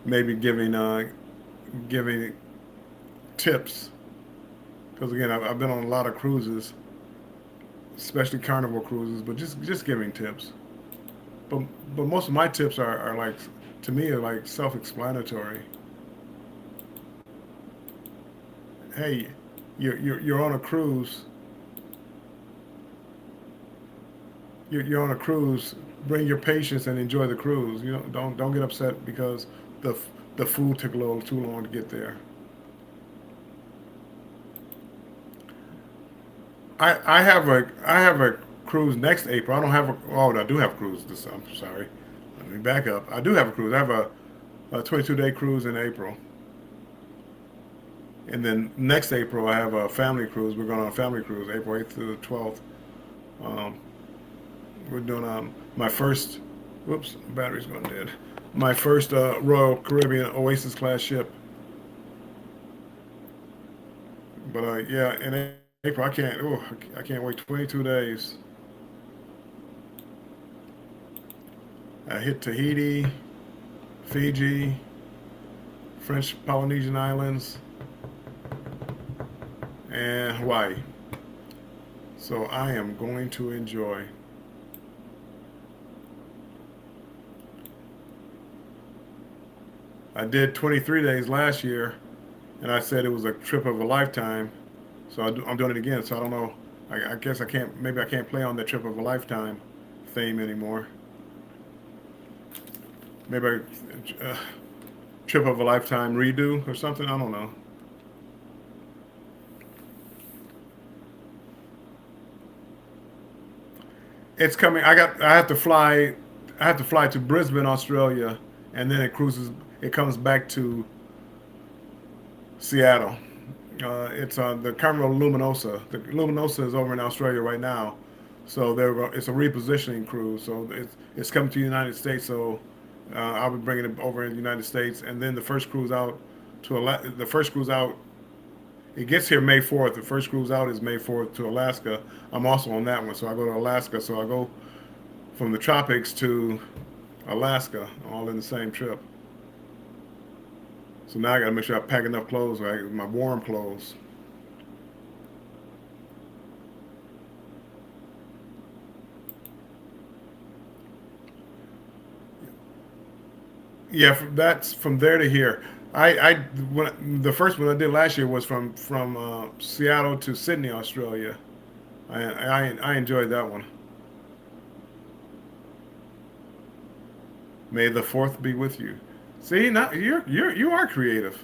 maybe giving tips because again I've been on a lot of cruises, especially Carnival cruises, but just giving tips. But but most of my tips are like to me are like self-explanatory. Hey, you're on a cruise. You're on a cruise. Bring your patience and enjoy the cruise. You know, don't get upset because the the food took a little too long to get there. I have a cruise next April. I don't have a oh I do have a cruise this I'm sorry. Let me back up. I do have a cruise. I have a 22-day cruise in April. And then next April, I have a family cruise. We're going on a family cruise, April 8th to the 12th. Um, we're doing my first, whoops, battery's going dead. My first Royal Caribbean Oasis class ship. But yeah, in April, I can't wait 22 days. I hit Tahiti, Fiji, French Polynesian Islands, and Hawaii. So I am going to enjoy. I did 23 days last year, and I said it was a trip of a lifetime. So I'm doing it again. So I don't know. I guess I can't. Maybe I can't play on the trip of a lifetime theme anymore. Maybe trip of a lifetime redo or something. I don't know. It's coming. I have to fly. I have to fly to Brisbane, Australia, and then it cruises. It comes back to Seattle. It's on the Carnival Luminosa. The Luminosa is over in Australia right now, so it's a repositioning cruise. So it's coming to the United States. So I'll be bringing it over in the United States, and then the first cruise out the first cruise out. It gets here May 4th. The first cruise out is May 4th to Alaska. I'm also on that one, so I go to Alaska. So I go from the tropics to Alaska, all in the same trip. So now I got to make sure I pack enough clothes, right? My warm clothes. Yeah, that's from there to here. The first one I did last year was from Seattle to Sydney, Australia. I enjoyed that one. May the fourth be with you. See, now you are creative.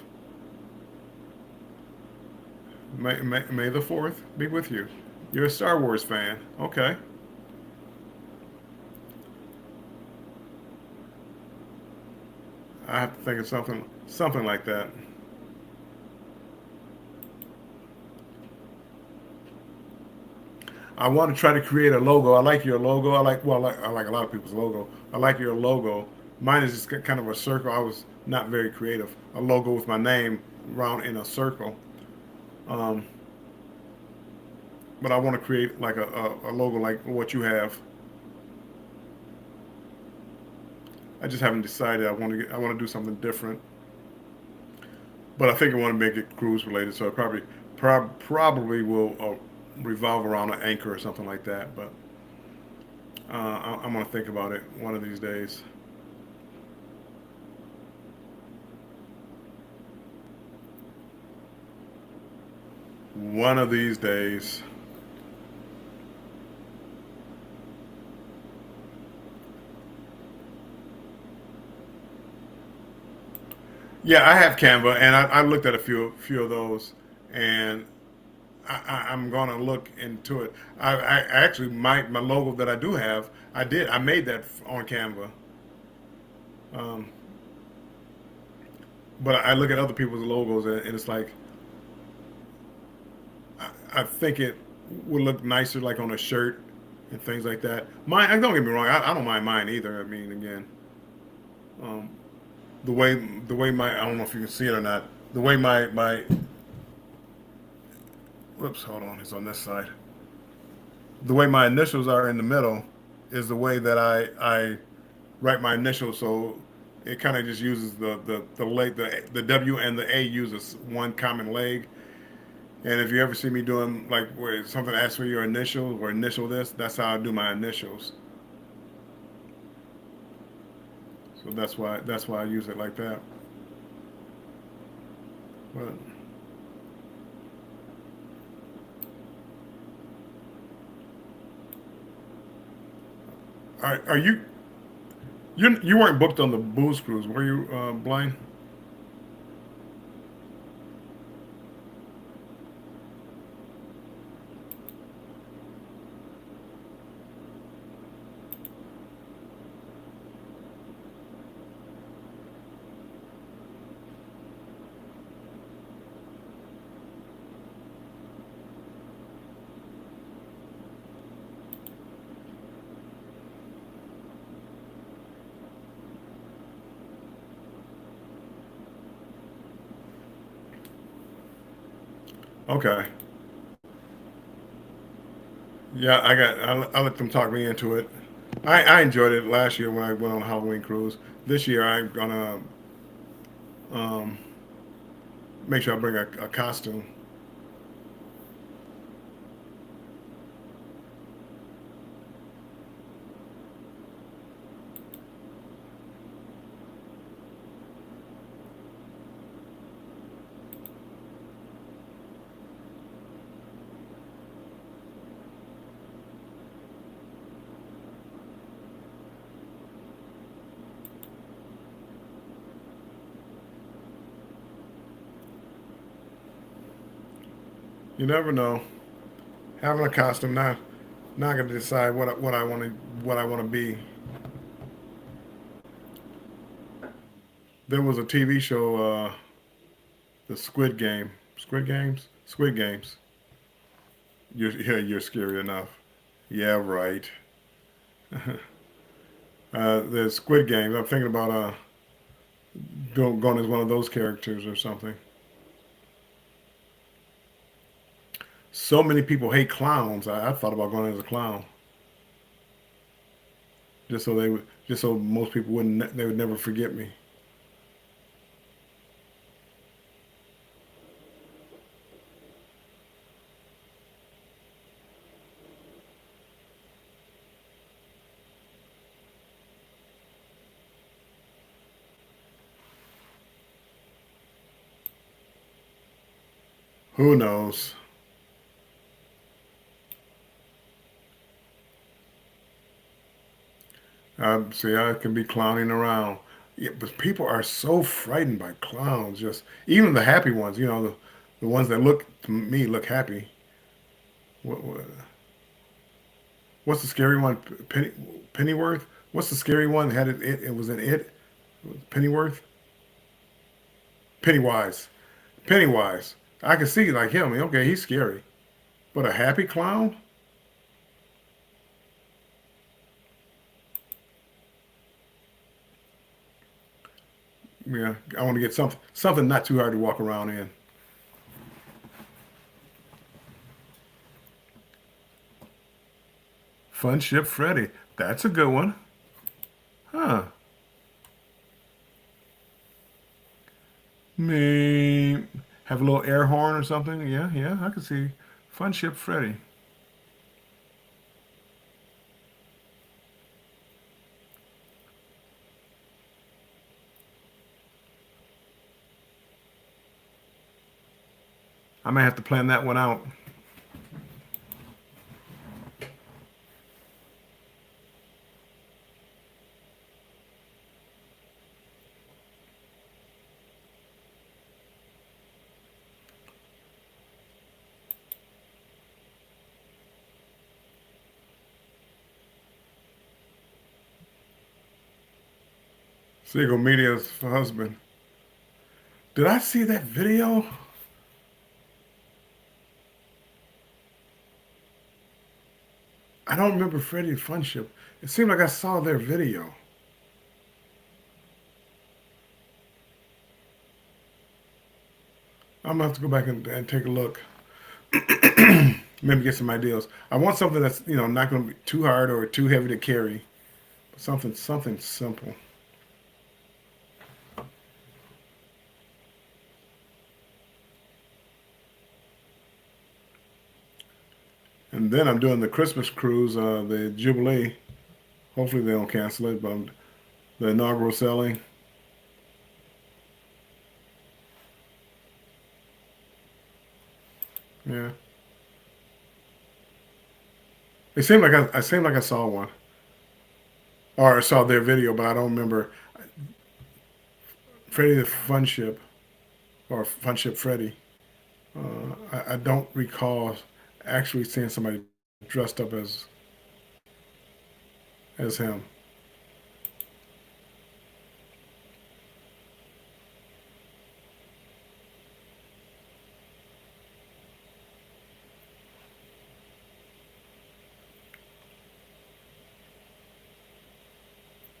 May the fourth be with you. You're a Star Wars fan. Okay. I have to think of something like that. I want to try to create a logo. I like your logo. I like a lot of people's logo. I like your logo. Mine is just kind of a circle. I was not very creative. A logo with my name round in a circle. Um, but I want to create like a logo like what you have. I just haven't decided. I want to do something different. But I think I want to make it cruise related. So I probably will revolve around an anchor or something like that. But I'm gonna think about it one of these days. One of these days. Yeah, I have Canva, and I looked at a few of those, and I'm gonna look into it. I actually my logo that I do have, I made that on Canva. Um, but I look at other people's logos, and it's like I think it would look nicer like on a shirt and things like that. Mine, don't get me wrong, I don't mind mine either. I mean, again, um, the way my I don't know if you can see it or not. The way my whoops, hold on, it's on this side. The way my initials are in the middle is the way that I write my initials. So it kind of just uses the leg, the W and the A uses one common leg. And if you ever see me doing like where something asks for your initial or initial this, that's how I do my initials. So that's why I use it like that. But are you weren't booked on the booze cruise, were you, Blind? Okay. Yeah, I let them talk me into it. I enjoyed it last year when I went on a Halloween cruise. This year I'm gonna um, make sure I bring a costume. You never know. Having a costume not gonna decide what I want to be. There was a TV show, the Squid Games. Yeah, you're scary enough. Yeah, right. The Squid Games. I'm thinking about going as one of those characters or something. So many people hate clowns. I thought about going as a clown, just so most people they would never forget me. Who knows? See, I can be clowning around. Yeah, but people are so frightened by clowns. Just even the happy ones, the ones that look to me look happy. What, what's the scary one? Pennyworth. What's the scary one? Had it was in it. Pennyworth. Pennywise. Pennywise. I can see like him. Okay, he's scary. But a happy clown? Yeah, I want to get something not too hard to walk around in. Fun Ship Freddy. That's a good one. Huh. Me have a little air horn or something. Yeah, yeah, I can see Fun Ship Freddy. I may have to plan that one out. Siegel Media's husband. Did I see that video? I don't remember Freddy and Fun Ship. It seemed like I saw their video. I'm gonna have to go back and take a look. Maybe get some ideas. I want something that's not gonna be too hard or too heavy to carry. But something simple. And then I'm doing the Christmas cruise, the Jubilee. Hopefully they don't cancel it, but the inaugural selling. Yeah. I seemed like I saw one. Or I saw their video, but I don't remember. Freddy the Fun Ship or Fun Ship Freddy. I don't recall actually seeing somebody dressed up as him.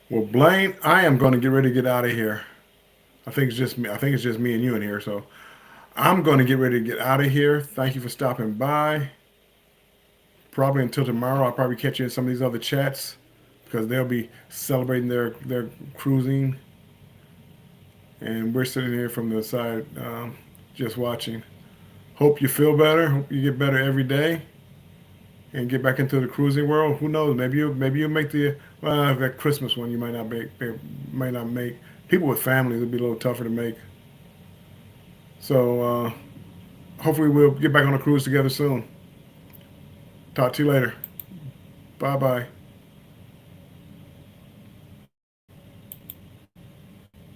Well, Blaine, I am going to get ready to get out of here. I think it's just me. I think it's just me and you in here. So I'm going to get ready to get out of here. Thank you for stopping by. Probably until tomorrow, I'll probably catch you in some of these other chats because they'll be celebrating their cruising. And we're sitting here from the side just watching. Hope you feel better. Hope you get better every day and get back into the cruising world. Who knows? Maybe you'll make that Christmas one. You might not make. People with families, it'll be a little tougher to make. So hopefully we'll get back on a cruise together soon. Talk to you later. Bye bye.